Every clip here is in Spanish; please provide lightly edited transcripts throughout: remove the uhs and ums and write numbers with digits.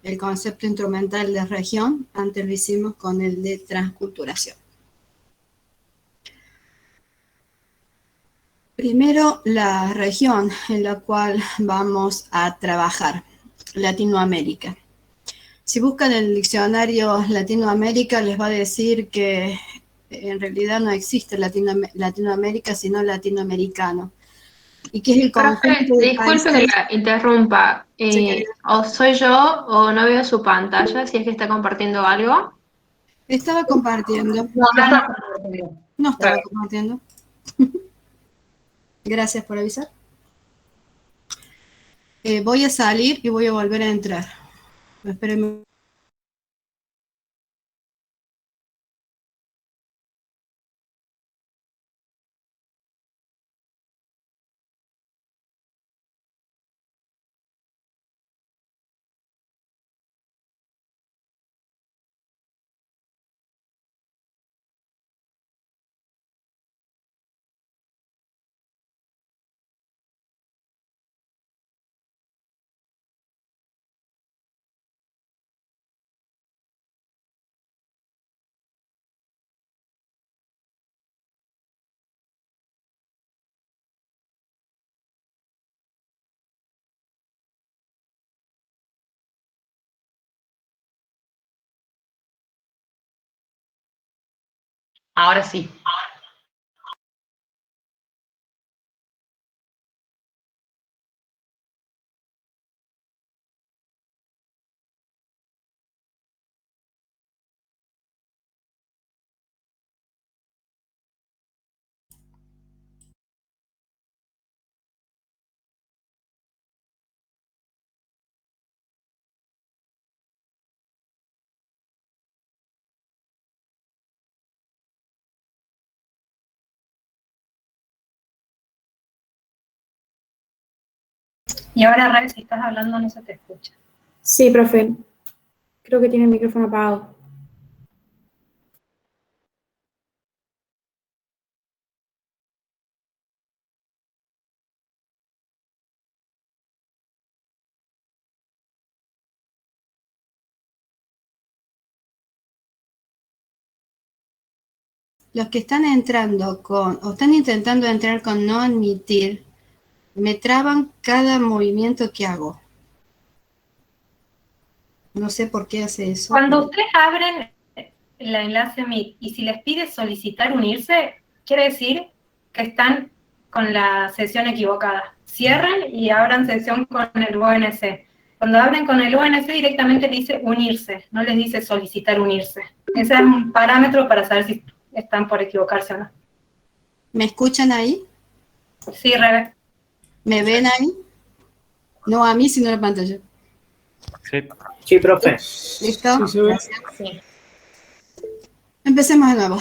el concepto instrumental de región, antes lo hicimos con el de transculturación. Primero, la región en la cual vamos a trabajar, Latinoamérica. Si buscan el diccionario Latinoamérica, les va a decir que en realidad no existe Latinoamérica, sino latinoamericano. Y que es el conjunto de Disculpe países. que la interrumpa. O soy yo o no veo su pantalla, si es que está compartiendo algo. Estaba compartiendo. No, no está compartiendo. No estaba compartiendo. Gracias por avisar. Voy a salir y voy a volver a entrar. Espérenme. Ahora sí. Y ahora, Ray, si estás hablando no se te escucha. Sí, profe. Creo que tiene el micrófono apagado. Los que están entrando o están intentando entrar con no admitir, me traban cada movimiento que hago. No sé por qué hace eso. Cuando ustedes abren el enlace Meet y si les pide solicitar unirse, quiere decir que están con la sesión equivocada. Cierren y abran sesión con el UNC. Cuando abren con el UNC directamente dice unirse, no les dice solicitar unirse. Ese es un parámetro para saber si están por equivocarse o no. ¿Me escuchan ahí? Sí, Rebe. ¿Me ven ahí? No a mí, sino a la pantalla. Sí. Sí, profe. ¿Listo? Sí, Gracias. Sí. Empecemos de nuevo.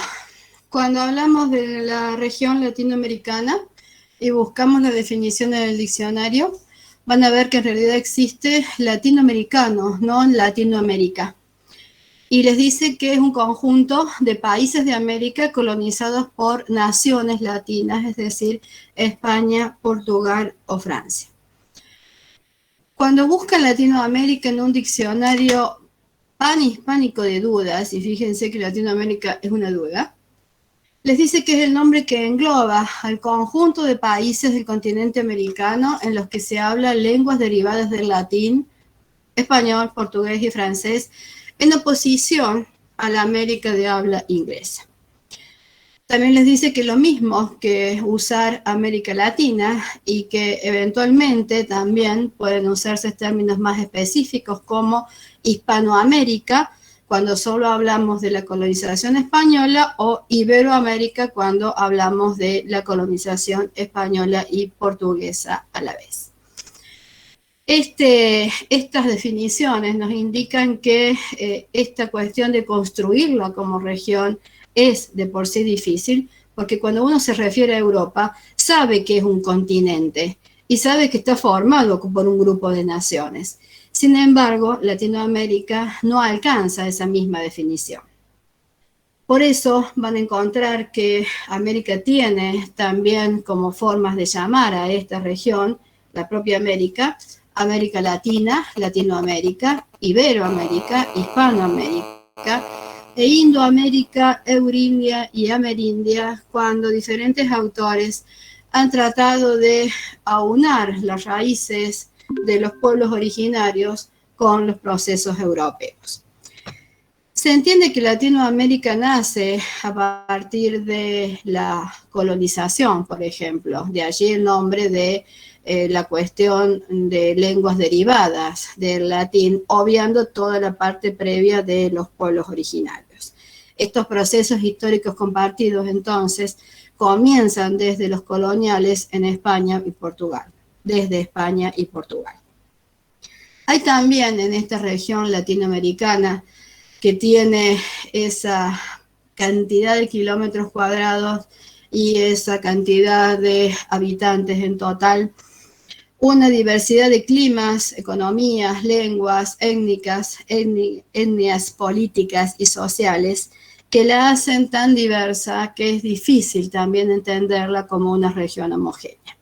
Cuando hablamos de la región latinoamericana y buscamos la definición en el diccionario, van a ver que en realidad existe latinoamericano, no Latinoamérica. Y les dice que es un conjunto de países de América colonizados por naciones latinas, es decir, España, Portugal o Francia. Cuando buscan Latinoamérica en un diccionario panhispánico de dudas, y fíjense que Latinoamérica es una duda, les dice que es el nombre que engloba al conjunto de países del continente americano en los que se hablan lenguas derivadas del latín, español, portugués y francés, en oposición a la América de habla inglesa. También les dice que lo mismo que usar América Latina y que eventualmente también pueden usarse términos más específicos como Hispanoamérica, cuando solo hablamos de la colonización española, o Iberoamérica cuando hablamos de la colonización española y portuguesa a la vez. Estas definiciones nos indican que esta cuestión de construirla como región es de por sí difícil, porque cuando uno se refiere a Europa, sabe que es un continente y sabe que está formado por un grupo de naciones. Sin embargo, Latinoamérica no alcanza esa misma definición. Por eso van a encontrar que América tiene también como formas de llamar a esta región, la propia América, América Latina, Latinoamérica, Iberoamérica, Hispanoamérica, e Indoamérica, Eurindia y Amerindia, cuando diferentes autores han tratado de aunar las raíces de los pueblos originarios con los procesos europeos. Se entiende que Latinoamérica nace a partir de la colonización, por ejemplo, de allí el nombre de la cuestión de lenguas derivadas del latín, obviando toda la parte previa de los pueblos originarios. Estos procesos históricos compartidos, entonces, comienzan desde los coloniales en España y Portugal, desde España y Portugal. Hay también en esta región latinoamericana, que tiene esa cantidad de kilómetros cuadrados y esa cantidad de habitantes en total, una diversidad de climas, economías, lenguas, etnias políticas y sociales que la hacen tan diversa que es difícil también entenderla como una región homogénea.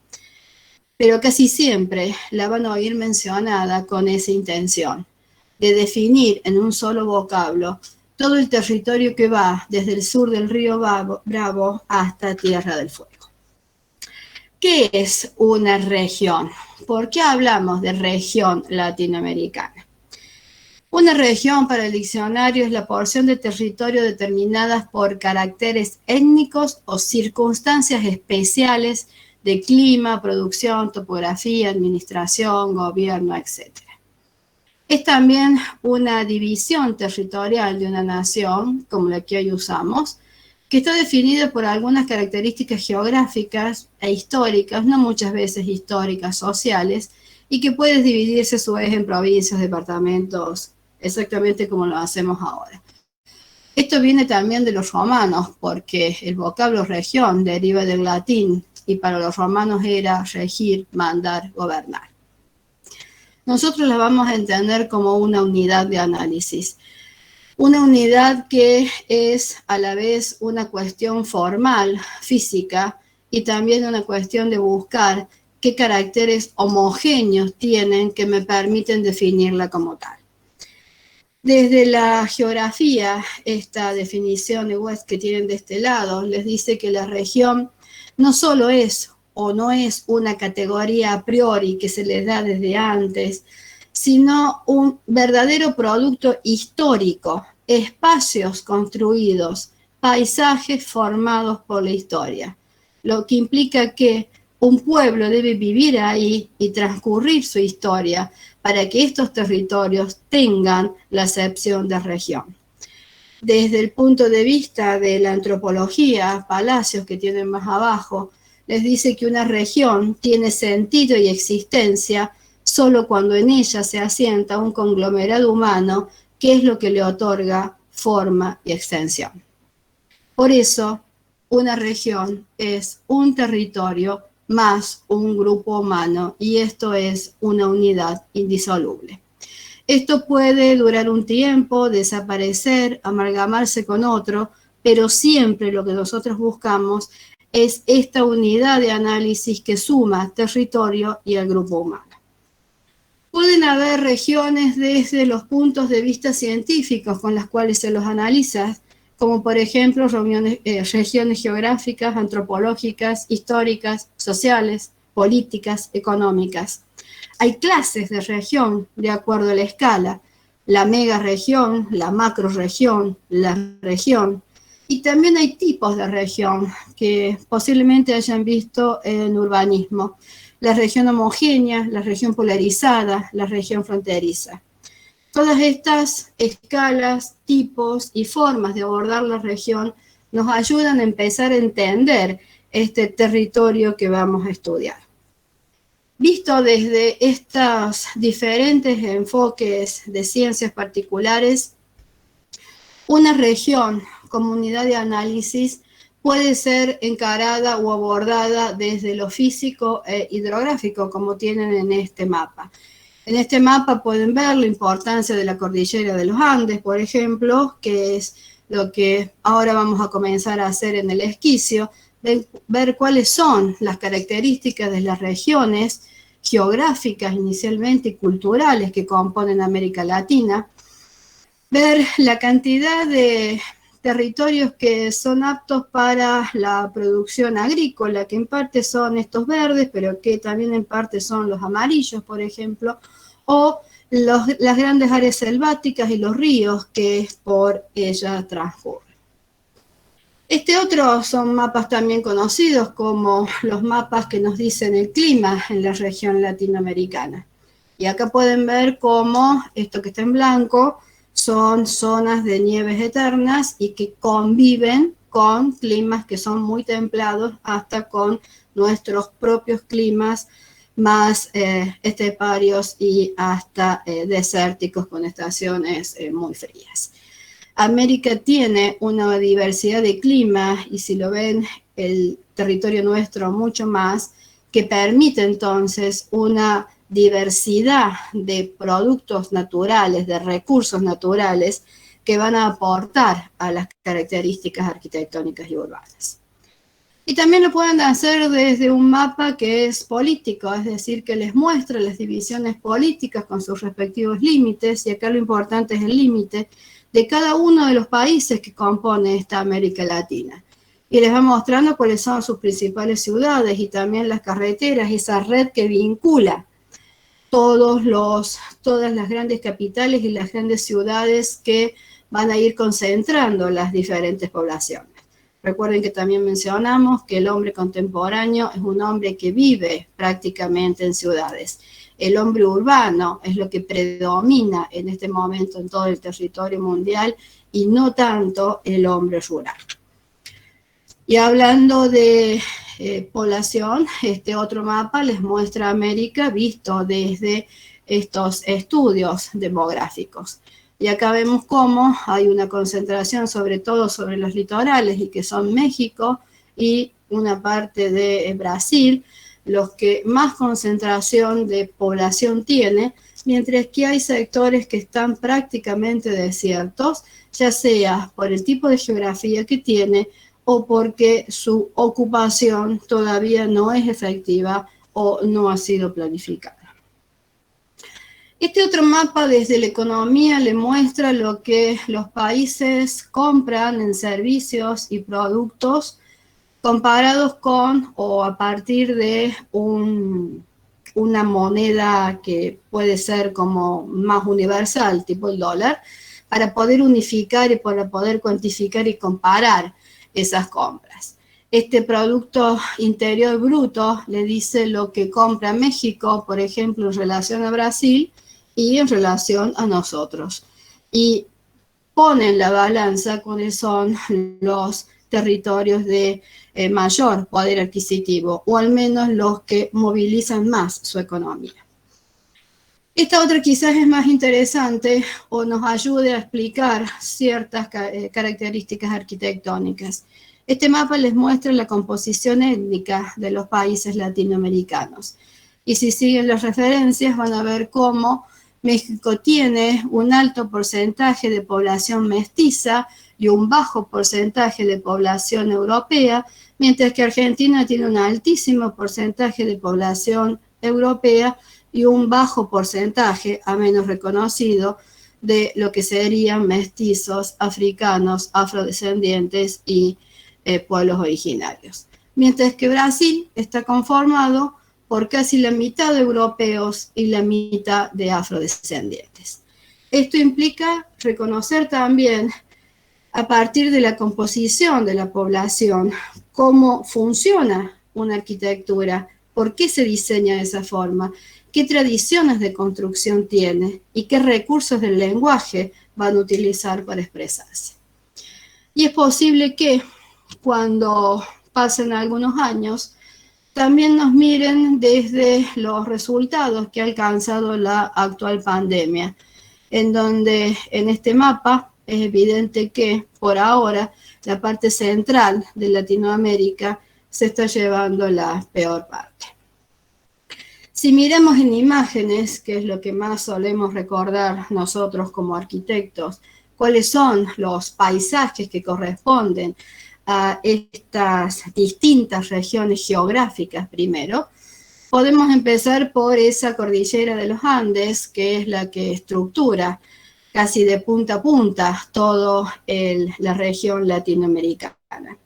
Pero casi siempre la van a oír mencionada con esa intención de definir en un solo vocablo todo el territorio que va desde el sur del río Bravo hasta Tierra del Fuego. ¿Qué es una región? ¿Por qué hablamos de región latinoamericana? Una región para el diccionario es la porción de territorio determinadas por caracteres étnicos o circunstancias especiales de clima, producción, topografía, administración, gobierno, etc. Es también una división territorial de una nación, como la que hoy usamos, que está definida por algunas características geográficas e históricas, no muchas veces históricas, sociales, y que puede dividirse a su vez en provincias, departamentos, exactamente como lo hacemos ahora. Esto viene también de los romanos, porque el vocablo región deriva del latín, y para los romanos era regir, mandar, gobernar. Nosotros la vamos a entender como una unidad de análisis. Una unidad que es a la vez una cuestión formal, física, y también una cuestión de buscar qué caracteres homogéneos tienen que me permiten definirla como tal. Desde la geografía, esta definición de West que tienen de este lado, les dice que la región no solo es o no es una categoría a priori que se les da desde antes, sino un verdadero producto histórico, espacios construidos, paisajes formados por la historia, lo que implica que un pueblo debe vivir ahí y transcurrir su historia para que estos territorios tengan la acepción de región. Desde el punto de vista de la antropología, Palacios, que tienen más abajo, les dice que una región tiene sentido y existencia solo cuando en ella se asienta un conglomerado humano, que es lo que le otorga forma y extensión. Por eso, una región es un territorio más un grupo humano, y esto es una unidad indisoluble. Esto puede durar un tiempo, desaparecer, amalgamarse con otro, pero siempre lo que nosotros buscamos es esta unidad de análisis que suma territorio y el grupo humano. Pueden haber regiones desde los puntos de vista científicos con las cuales se los analiza, como por ejemplo regiones geográficas, antropológicas, históricas, sociales, políticas, económicas. Hay clases de región de acuerdo a la escala, la megaregión, la macroregión, la región, y también hay tipos de región que posiblemente hayan visto en urbanismo. La región homogénea, la región polarizada, la región fronteriza. Todas estas escalas, tipos y formas de abordar la región nos ayudan a empezar a entender este territorio que vamos a estudiar. Visto desde estos diferentes enfoques de ciencias particulares, una región, comunidad de análisis, puede ser encarada o abordada desde lo físico e hidrográfico, como tienen en este mapa. En este mapa pueden ver la importancia de la cordillera de los Andes, por ejemplo, que es lo que ahora vamos a comenzar a hacer en el esquicio, ver cuáles son las características de las regiones geográficas inicialmente y culturales que componen América Latina, ver la cantidad de territorios que son aptos para la producción agrícola, que en parte son estos verdes, pero que también en parte son los amarillos, por ejemplo, o las grandes áreas selváticas y los ríos que por ella transcurren. Este otro son mapas también conocidos como los mapas que nos dicen el clima en la región latinoamericana. Y acá pueden ver cómo esto que está en blanco son zonas de nieves eternas y que conviven con climas que son muy templados hasta con nuestros propios climas más esteparios y hasta desérticos con estaciones muy frías. América tiene una diversidad de clima y si lo ven el territorio nuestro mucho más, que permite entonces una diversidad de productos naturales, de recursos naturales que van a aportar a las características arquitectónicas y urbanas. Y también lo pueden hacer desde un mapa que es político, es decir, que les muestra las divisiones políticas con sus respectivos límites, y acá lo importante es el límite de cada uno de los países que compone esta América Latina. Y les va mostrando cuáles son sus principales ciudades y también las carreteras, esa red que vincula todas las grandes capitales y las grandes ciudades que van a ir concentrando las diferentes poblaciones. Recuerden que también mencionamos que el hombre contemporáneo es un hombre que vive prácticamente en ciudades. El hombre urbano es lo que predomina en este momento en todo el territorio mundial y no tanto el hombre rural. Y hablando de población, este otro mapa les muestra América visto desde estos estudios demográficos. Y acá vemos cómo hay una concentración sobre todo sobre los litorales y que son México y una parte de Brasil, los que más concentración de población tiene, mientras que hay sectores que están prácticamente desiertos, ya sea por el tipo de geografía que tiene o porque su ocupación todavía no es efectiva o no ha sido planificada. Este otro mapa desde la economía le muestra lo que los países compran en servicios y productos comparados con o a partir de una moneda que puede ser como más universal, tipo el dólar, para poder unificar y para poder cuantificar y comparar esas compras. Este Producto Interior Bruto le dice lo que compra México, por ejemplo, en relación a Brasil y en relación a nosotros. Y pone en la balanza cuáles son los territorios de mayor poder adquisitivo, o al menos los que movilizan más su economía. Esta otra quizás es más interesante o nos ayude a explicar ciertas características arquitectónicas. Este mapa les muestra la composición étnica de los países latinoamericanos. Y si siguen las referencias van a ver cómo México tiene un alto porcentaje de población mestiza y un bajo porcentaje de población europea, mientras que Argentina tiene un altísimo porcentaje de población europea y un bajo porcentaje, a menos reconocido, de lo que serían mestizos, africanos, afrodescendientes y pueblos originarios. Mientras que Brasil está conformado por casi la mitad de europeos y la mitad de afrodescendientes. Esto implica reconocer también, a partir de la composición de la población, cómo funciona una arquitectura, por qué se diseña de esa forma, qué tradiciones de construcción tiene y qué recursos del lenguaje van a utilizar para expresarse. Y es posible que cuando pasen algunos años, también nos miren desde los resultados que ha alcanzado la actual pandemia, en donde en este mapa es evidente que por ahora la parte central de Latinoamérica se está llevando la peor parte. Si miramos en imágenes, que es lo que más solemos recordar nosotros como arquitectos, cuáles son los paisajes que corresponden a estas distintas regiones geográficas primero, Podemos empezar por esa cordillera de los Andes, que es la que estructura casi de punta a punta toda la región latinoamericana,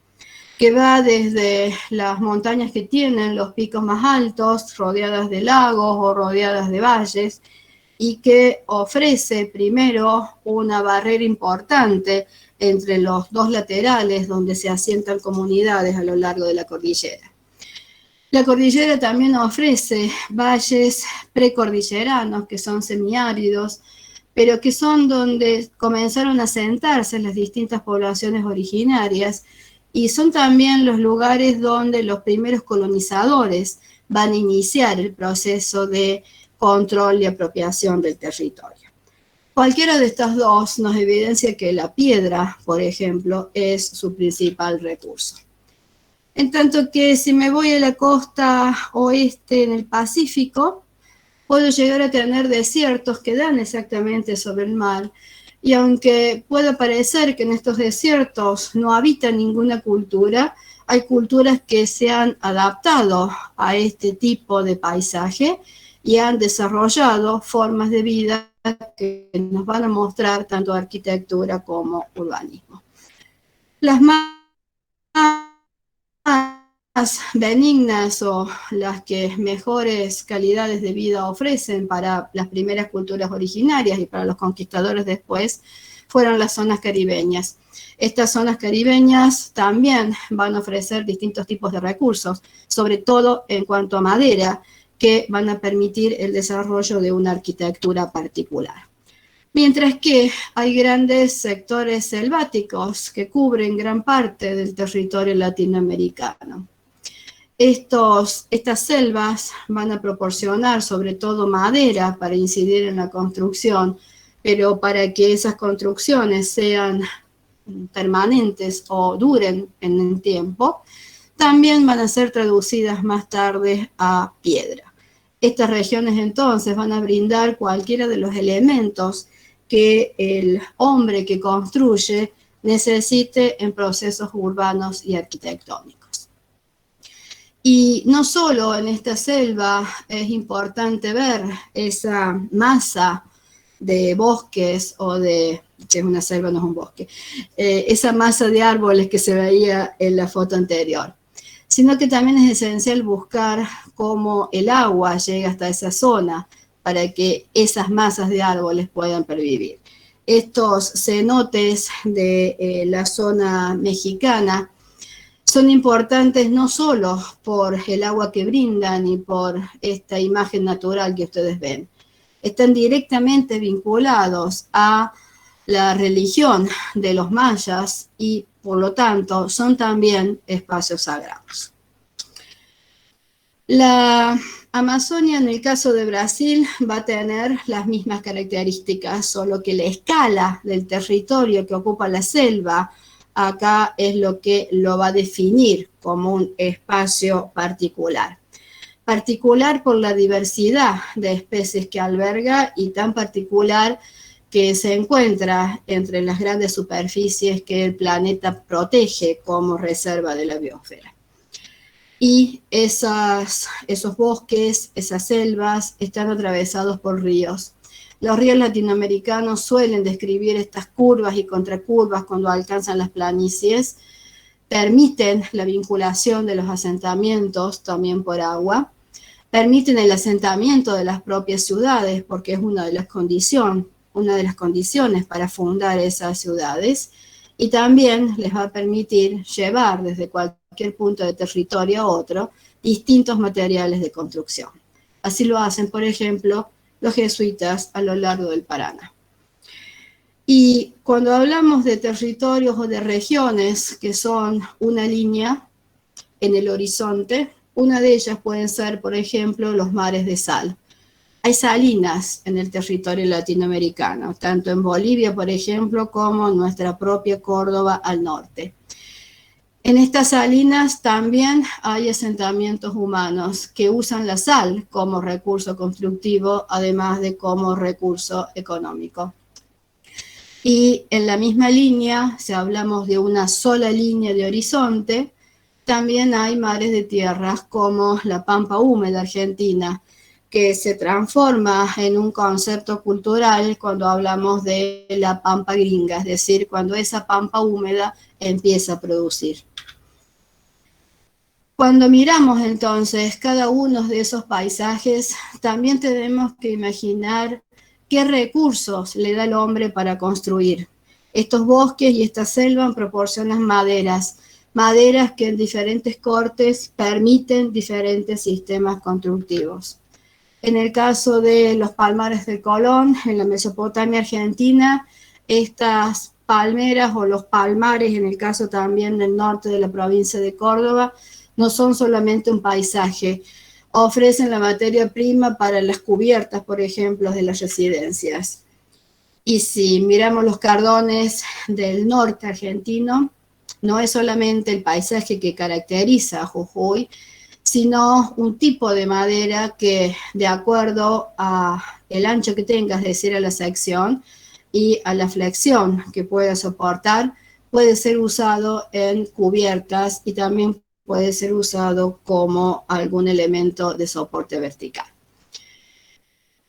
que va desde las montañas que tienen los picos más altos, rodeadas de lagos o rodeadas de valles, y que ofrece primero una barrera importante entre los dos laterales donde se asientan comunidades a lo largo de la cordillera. La cordillera también ofrece valles precordilleranos que son semiáridos, pero que son donde comenzaron a asentarse las distintas poblaciones originarias y son también los lugares donde los primeros colonizadores van a iniciar el proceso de control y apropiación del territorio. Cualquiera de estas dos nos evidencia que la piedra, por ejemplo, es su principal recurso. En tanto que si me voy a la costa oeste en el Pacífico, puedo llegar a tener desiertos que dan exactamente sobre el mar, y aunque pueda parecer que en estos desiertos no habita ninguna cultura, hay culturas que se han adaptado a este tipo de paisaje y han desarrollado formas de vida que nos van a mostrar tanto arquitectura como urbanismo. Las más benignas o las que mejores calidades de vida ofrecen para las primeras culturas originarias y para los conquistadores después fueron las zonas caribeñas. Estas zonas caribeñas también van a ofrecer distintos tipos de recursos, sobre todo en cuanto a madera, que van a permitir el desarrollo de una arquitectura particular. Mientras que hay grandes sectores selváticos que cubren gran parte del territorio latinoamericano. Estas selvas van a proporcionar sobre todo madera para incidir en la construcción, pero para que esas construcciones sean permanentes o duren en el tiempo, también van a ser traducidas más tarde a piedra. Estas regiones entonces van a brindar cualquiera de los elementos que el hombre que construye necesite en procesos urbanos y arquitectónicos. Y no solo en esta selva es importante ver esa masa de bosques o de, que es una selva, no es un bosque, esa masa de árboles que se veía en la foto anterior, sino que también es esencial buscar cómo el agua llega hasta esa zona para que esas masas de árboles puedan pervivir. Estos cenotes de la zona mexicana son importantes no solo por el agua que brindan y por esta imagen natural que ustedes ven, están directamente vinculados a la religión de los mayas y por lo tanto son también espacios sagrados. La Amazonia, en el caso de Brasil, va a tener las mismas características, solo que la escala del territorio que ocupa la selva acá es lo que lo va a definir como un espacio particular. Particular por la diversidad de especies que alberga y tan particular que se encuentra entre las grandes superficies que el planeta protege como reserva de la biosfera. Y esos bosques, esas selvas, están atravesados por ríos. Los ríos latinoamericanos suelen describir estas curvas y contracurvas cuando alcanzan las planicies, permiten la vinculación de los asentamientos también por agua, permiten el asentamiento de las propias ciudades porque es una de las condiciones para fundar esas ciudades, y también les va a permitir llevar desde cualquier punto de territorio a otro distintos materiales de construcción. Así lo hacen, por ejemplo, los jesuitas a lo largo del Paraná. Y cuando hablamos de territorios o de regiones que son una línea en el horizonte, una de ellas pueden ser, por ejemplo, los mares de sal. Hay salinas en el territorio latinoamericano, tanto en Bolivia, por ejemplo, como en nuestra propia Córdoba al norte. En estas salinas también hay asentamientos humanos que usan la sal como recurso constructivo, además de como recurso económico. Y en la misma línea, si hablamos de una sola línea de horizonte, también hay mares de tierras como la pampa húmeda argentina, que se transforma en un concepto cultural cuando hablamos de la pampa gringa, es decir, cuando esa pampa húmeda empieza a producir. Cuando miramos entonces cada uno de esos paisajes, también tenemos que imaginar qué recursos le da el hombre para construir. Estos bosques y esta selva proporcionan maderas que en diferentes cortes permiten diferentes sistemas constructivos. En el caso de los palmares del Colón, en la Mesopotamia argentina, estas palmeras o los palmares, en el caso también del norte de la provincia de Córdoba, no son solamente un paisaje, ofrecen la materia prima para las cubiertas, por ejemplo, de las residencias. Y si miramos los cardones del norte argentino, no es solamente el paisaje que caracteriza a Jujuy, sino un tipo de madera que, de acuerdo a el ancho que tenga, es decir, a la sección y a la flexión que pueda soportar, puede ser usado en cubiertas y también puede ser usado como algún elemento de soporte vertical.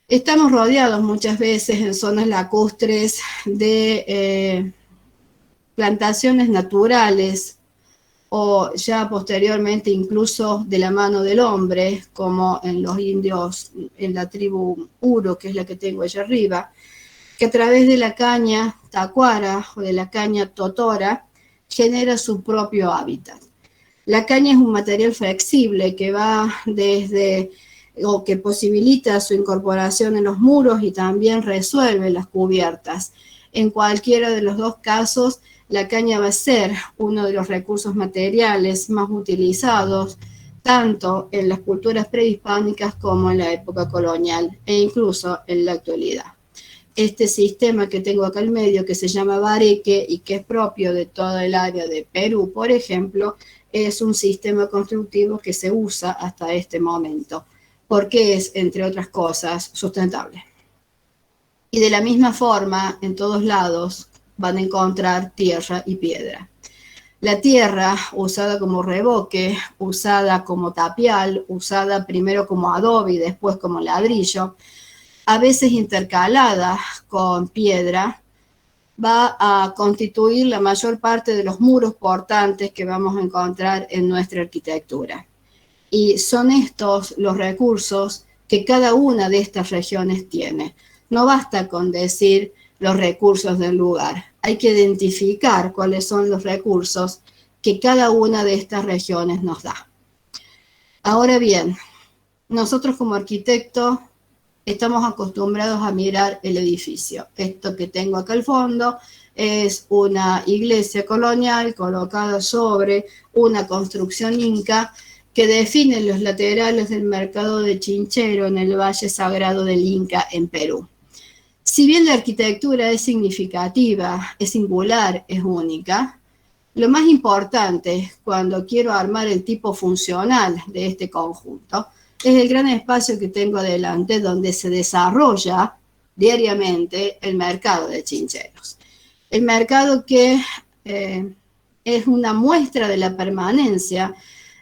Estamos rodeados muchas veces en zonas lacustres de plantaciones naturales o ya posteriormente incluso de la mano del hombre, como en los indios, en la tribu Uro, que es la que tengo allá arriba, que a través de la caña tacuara o de la caña totora genera su propio hábitat. La caña es un material flexible que va desde, o que posibilita su incorporación en los muros y también resuelve las cubiertas. En cualquiera de los dos casos, la caña va a ser uno de los recursos materiales más utilizados, tanto en las culturas prehispánicas como en la época colonial, e incluso en la actualidad. Este sistema que tengo acá al medio, que se llama bareque y que es propio de toda el área de Perú, por ejemplo, es un sistema constructivo que se usa hasta este momento, porque es, entre otras cosas, sustentable. Y de la misma forma, en todos lados van a encontrar tierra y piedra. La tierra, usada como revoque, usada como tapial, usada primero como adobe y después como ladrillo, a veces intercalada con piedra, va a constituir la mayor parte de los muros portantes que vamos a encontrar en nuestra arquitectura. Y son estos los recursos que cada una de estas regiones tiene. No basta con decir los recursos del lugar, hay que identificar cuáles son los recursos que cada una de estas regiones nos da. Ahora bien, nosotros como arquitectos estamos acostumbrados a mirar el edificio. Esto que tengo acá al fondo es una iglesia colonial colocada sobre una construcción inca que define los laterales del mercado de Chinchero en el Valle Sagrado del Inca en Perú. Si bien la arquitectura es significativa, es singular, es única, lo más importante cuando quiero armar el tipo funcional de este conjunto es el gran espacio que tengo adelante donde se desarrolla diariamente el mercado de Chincheros. El mercado que es una muestra de la permanencia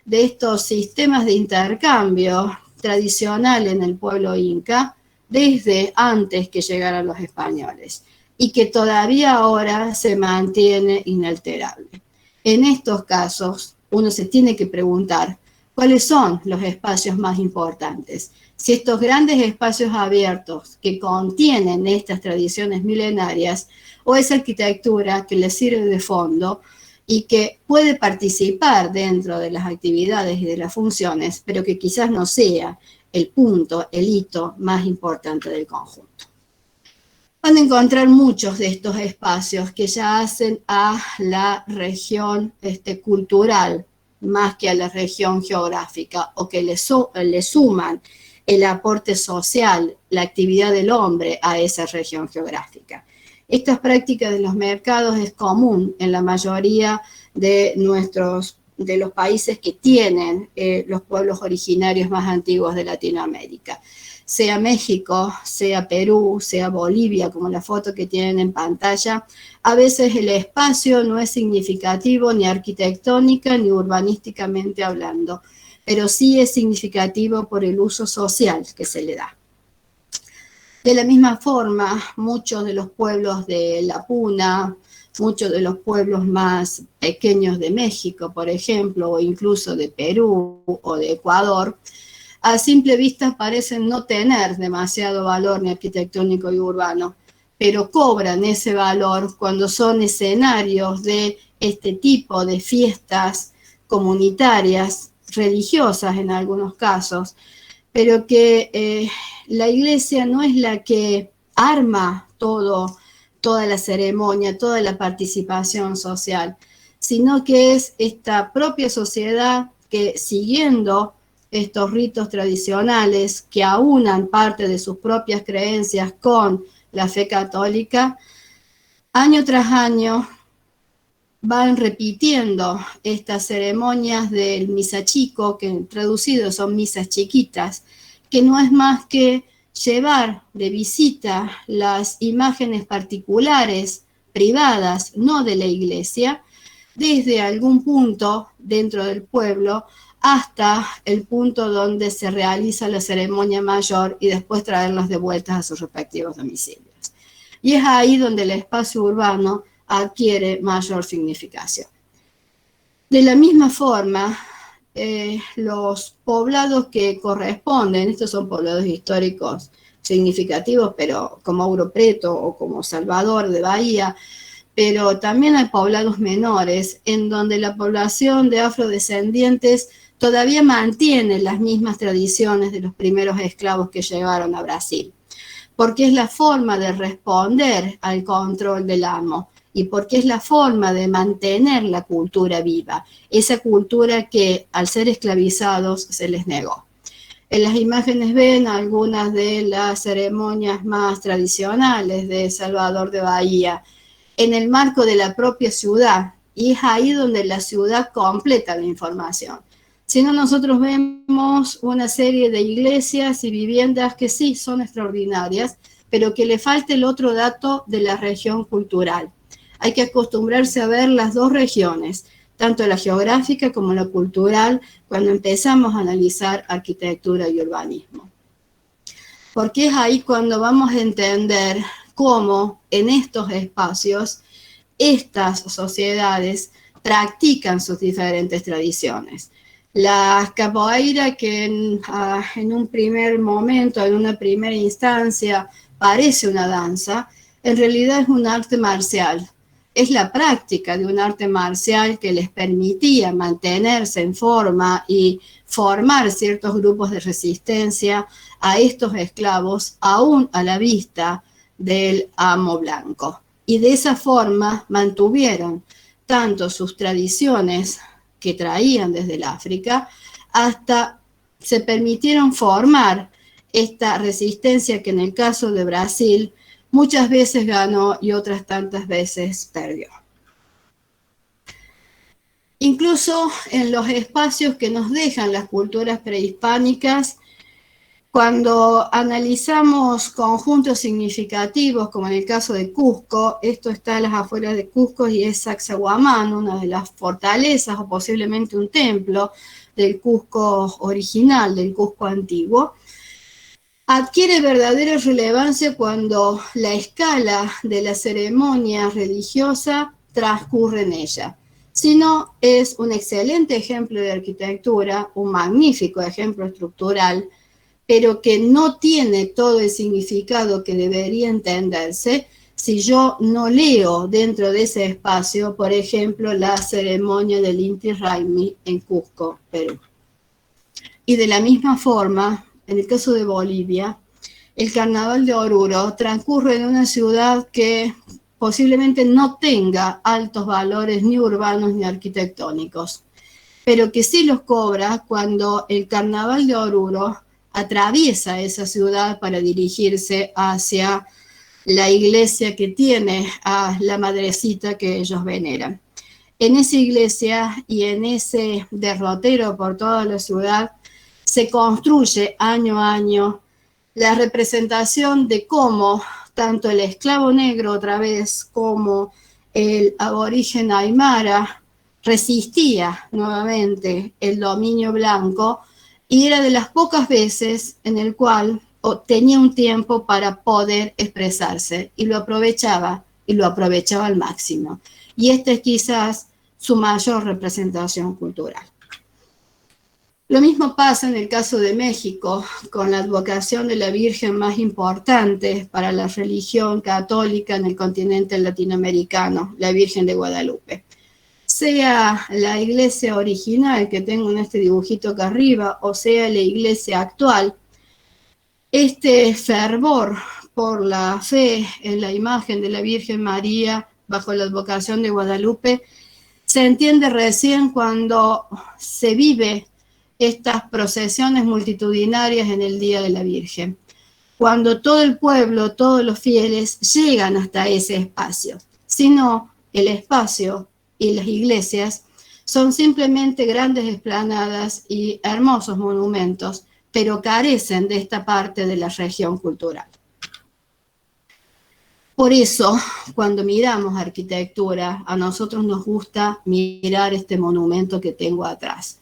de estos sistemas de intercambio tradicional en el pueblo inca desde antes que llegaran los españoles y que todavía ahora se mantiene inalterable. En estos casos, uno se tiene que preguntar cuáles son los espacios más importantes. Si estos grandes espacios abiertos que contienen estas tradiciones milenarias o esa arquitectura que les sirve de fondo y que puede participar dentro de las actividades y de las funciones, pero que quizás no sea el punto, el hito más importante del conjunto. Van a encontrar muchos de estos espacios que ya hacen a la región cultural más que a la región geográfica o que le suman el aporte social, la actividad del hombre a esa región geográfica. Estas prácticas de los mercados es común en la mayoría de los países que tienen los pueblos originarios más antiguos de Latinoamérica. sea México, sea Perú, sea Bolivia, como la foto que tienen en pantalla, a veces el espacio no es significativo ni arquitectónica ni urbanísticamente hablando, pero sí es significativo por el uso social que se le da. De la misma forma, muchos de los pueblos de la Puna, muchos de los pueblos más pequeños de México, por ejemplo, o incluso de Perú o de Ecuador, a simple vista parecen no tener demasiado valor ni arquitectónico y urbano, pero cobran ese valor cuando son escenarios de este tipo de fiestas comunitarias, religiosas en algunos casos, pero que la iglesia no es la que arma toda la ceremonia, toda la participación social, sino que es esta propia sociedad que, siguiendo estos ritos tradicionales que aunan parte de sus propias creencias con la fe católica, año tras año van repitiendo estas ceremonias del misa chico, que traducido son misas chiquitas, que no es más que llevar de visita las imágenes particulares, privadas, no de la iglesia, desde algún punto dentro del pueblo hasta el punto donde se realiza la ceremonia mayor y después traerlas de vuelta a sus respectivos domicilios. Y es ahí donde el espacio urbano adquiere mayor significación. De la misma forma, los poblados que corresponden, estos son poblados históricos significativos, pero como Ouro Preto o como Salvador de Bahía, pero también hay poblados menores en donde la población de afrodescendientes todavía mantiene las mismas tradiciones de los primeros esclavos que llegaron a Brasil, porque es la forma de responder al control del amo y porque es la forma de mantener la cultura viva, esa cultura que al ser esclavizados se les negó. En las imágenes ven algunas de las ceremonias más tradicionales de Salvador de Bahía, en el marco de la propia ciudad, y es ahí donde la ciudad completa la información. Si no, nosotros vemos una serie de iglesias y viviendas que sí son extraordinarias, pero que le falta el otro dato de la región cultural. Hay que acostumbrarse a ver las dos regiones, tanto la geográfica como la cultural, cuando empezamos a analizar arquitectura y urbanismo. Porque es ahí cuando vamos a entender cómo en estos espacios estas sociedades practican sus diferentes tradiciones. La capoeira, que en un primer momento, en una primera instancia, parece una danza, en realidad es un arte marcial. Es la práctica de un arte marcial que les permitía mantenerse en forma y formar ciertos grupos de resistencia a estos esclavos, aún a la vista del amo blanco. Y de esa forma mantuvieron tanto sus tradiciones que traían desde el África, hasta se permitieron formar esta resistencia que en el caso de Brasil muchas veces ganó y otras tantas veces perdió. Incluso en los espacios que nos dejan las culturas prehispánicas, cuando analizamos conjuntos significativos, como en el caso de Cusco, esto está a las afueras de Cusco y es Sacsayhuamán, una de las fortalezas o posiblemente un templo del Cusco original, del Cusco antiguo, adquiere verdadera relevancia cuando la escala de la ceremonia religiosa transcurre en ella. Si no, es un excelente ejemplo de arquitectura, un magnífico ejemplo estructural, pero que no tiene todo el significado que debería entenderse si yo no leo dentro de ese espacio, por ejemplo, la ceremonia del Inti Raymi en Cusco, Perú. Y de la misma forma, en el caso de Bolivia, el Carnaval de Oruro transcurre en una ciudad que posiblemente no tenga altos valores ni urbanos ni arquitectónicos, pero que sí los cobra cuando el Carnaval de Oruro atraviesa esa ciudad para dirigirse hacia la iglesia que tiene a la madrecita que ellos veneran. En esa iglesia y en ese derrotero por toda la ciudad se construye año a año la representación de cómo tanto el esclavo negro otra vez como el aborigen aymara resistía nuevamente el dominio blanco y era de las pocas veces en el cual tenía un tiempo para poder expresarse y lo aprovechaba al máximo. Y esta es quizás su mayor representación cultural. Lo mismo pasa en el caso de México, con la advocación de la Virgen más importante para la religión católica en el continente latinoamericano, la Virgen de Guadalupe. Sea la iglesia original que tengo en este dibujito acá arriba, o sea la iglesia actual, este fervor por la fe en la imagen de la Virgen María bajo la advocación de Guadalupe se entiende recién cuando se vive estas procesiones multitudinarias en el Día de la Virgen, cuando todo el pueblo, todos los fieles llegan hasta ese espacio. Si no, el espacio y las iglesias son simplemente grandes explanadas y hermosos monumentos, pero carecen de esta parte de la región cultural. Por eso, cuando miramos arquitectura, a nosotros nos gusta mirar este monumento que tengo atrás.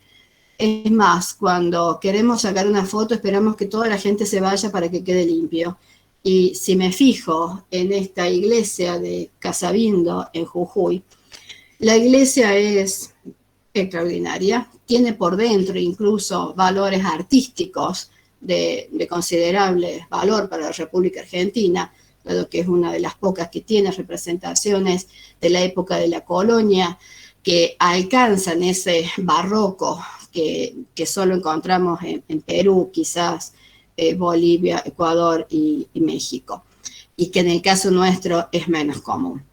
Es más, cuando queremos sacar una foto, esperamos que toda la gente se vaya para que quede limpio. Y si me fijo en esta iglesia de Casabindo, en Jujuy, la iglesia es extraordinaria, tiene por dentro incluso valores artísticos de considerable valor para la República Argentina, dado que es una de las pocas que tiene representaciones de la época de la colonia, que alcanzan ese barroco que solo encontramos en Perú, quizás Bolivia, Ecuador y México, y que en el caso nuestro es menos común.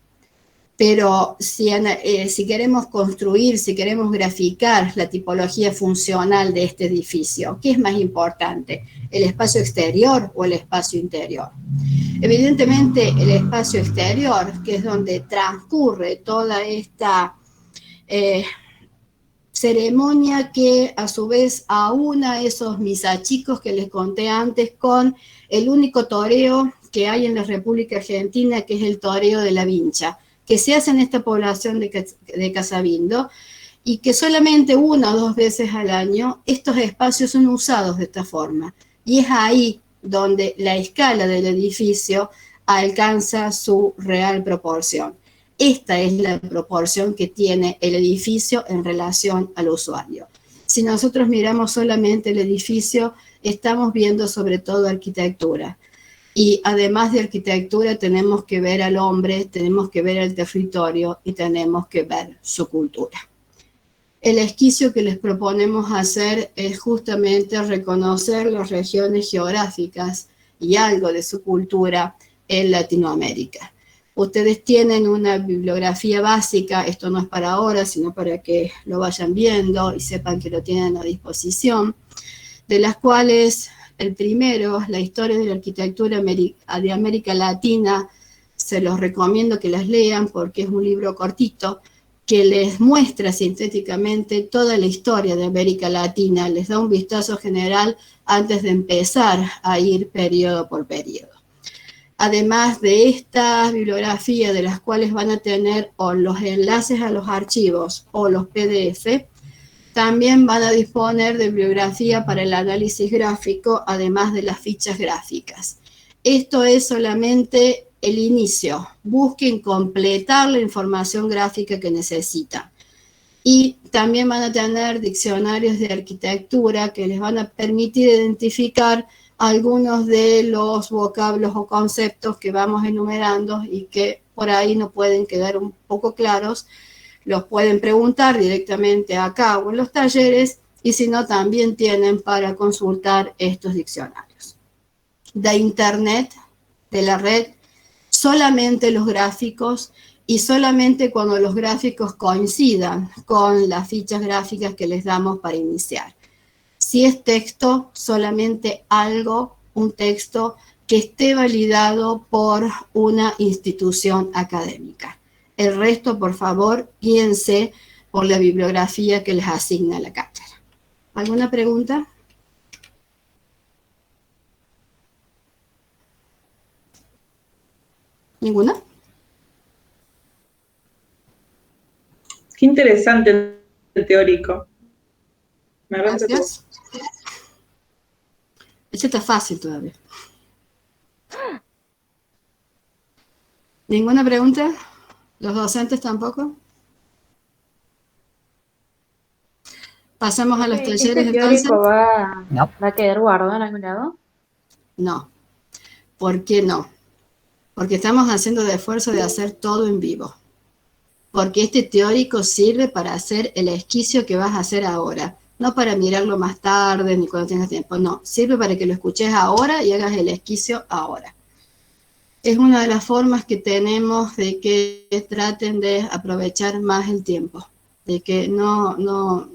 Pero si queremos construir, si queremos graficar la tipología funcional de este edificio, ¿qué es más importante? ¿El espacio exterior o el espacio interior? Evidentemente el espacio exterior, que es donde transcurre toda esta ceremonia que a su vez aúna esos misachicos que les conté antes con el único toreo que hay en la República Argentina, que es el toreo de la vincha, que se hace en esta población de Casabindo, y que solamente 1 o 2 veces al año estos espacios son usados de esta forma. Y es ahí donde la escala del edificio alcanza su real proporción. Esta es la proporción que tiene el edificio en relación al usuario. Si nosotros miramos solamente el edificio, estamos viendo sobre todo arquitectura. Y además de arquitectura tenemos que ver al hombre, tenemos que ver el territorio y tenemos que ver su cultura. El esquicio que les proponemos hacer es justamente reconocer las regiones geográficas y algo de su cultura en Latinoamérica. Ustedes tienen una bibliografía básica, esto no es para ahora, sino para que lo vayan viendo y sepan que lo tienen a disposición, de las cuales el primero, la historia de la arquitectura de América Latina, se los recomiendo que las lean porque es un libro cortito que les muestra sintéticamente toda la historia de América Latina, les da un vistazo general antes de empezar a ir periodo por periodo. Además de esta bibliografía, de las cuales van a tener o los enlaces a los archivos o los PDF, también van a disponer de bibliografía para el análisis gráfico, además de las fichas gráficas. Esto es solamente el inicio. Busquen completar la información gráfica que necesitan. Y también van a tener diccionarios de arquitectura que les van a permitir identificar algunos de los vocablos o conceptos que vamos enumerando y que por ahí no pueden quedar un poco claros. Los pueden preguntar directamente acá o en los talleres, y si no, también tienen para consultar estos diccionarios. De internet, de la red, solamente los gráficos, y solamente cuando los gráficos coincidan con las fichas gráficas que les damos para iniciar. Si es texto, solamente un texto que esté validado por una institución académica. El resto, por favor, guíense por la bibliografía que les asigna la cátedra. ¿Alguna pregunta? ¿Ninguna? Qué interesante el teórico. Me agrada. Gracias. Este está fácil todavía. ¿Ninguna pregunta? ¿Los docentes tampoco? Pasamos a los talleres entonces. teórico va No. a quedar guardado en algún lado? No. ¿Por qué no? Porque estamos haciendo el esfuerzo de hacer todo en vivo. Porque este teórico sirve para hacer el esquicio que vas a hacer ahora. No para mirarlo más tarde ni cuando tengas tiempo. No, sirve para que lo escuches ahora y hagas el esquicio ahora. Es una de las formas que tenemos de que traten de aprovechar más el tiempo. De que no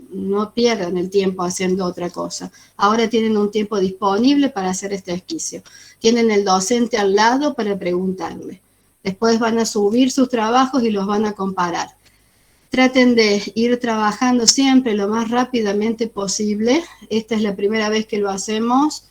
pierdan el tiempo haciendo otra cosa. Ahora tienen un tiempo disponible para hacer este esquicio. Tienen el docente al lado para preguntarle. Después van a subir sus trabajos y los van a comparar. Traten de ir trabajando siempre lo más rápidamente posible. Esta es la primera vez que lo hacemos.